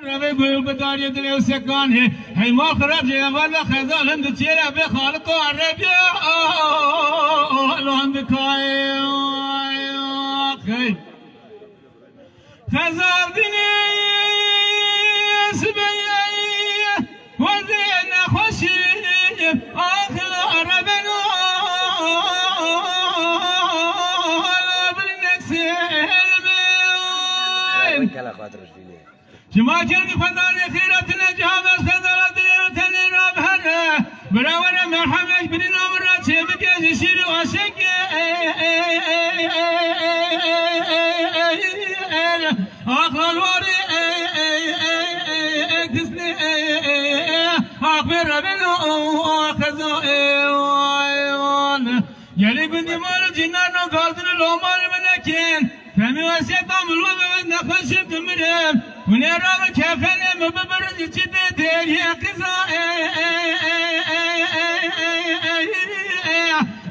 ربي بيل بداري دليل سكان هي ما خرج يا ولا خزال هند تيرا بخالق عربي هند كاي خزال دني سبي وزين خوشي آخر عربنا جماعة الفضل خيرتنا جهاز خزالة ديوتنا رابحنا براونا مرحمة بنينا مرات سيبك يشير واشك أخلى الوري تسني أخبر ربنا خزائن يلي بندي مال جنان قادر الأمر منكين فمي وسيطام الوضع نخشب تمرم ونرى كيفنا مببرد جدا ديري قصاء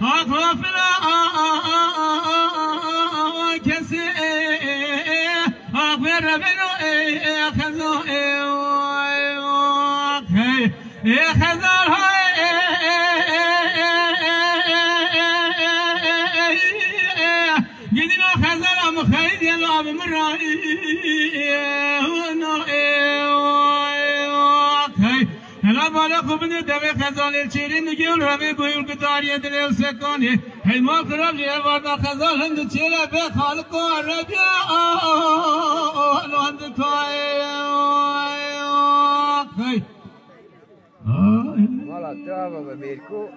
أقوافنا كسي أقبر ربنا خزاء خزار جدنا خزار مخيد يلعب مرائي هلا بالك بني دبي خزال الشيرين نقول ربي بيقول بداري دليل سكاني هي ما قرب لي وردا خزال هند تشيلا بخالق ربي هند كاي والله ترى بابا بيركو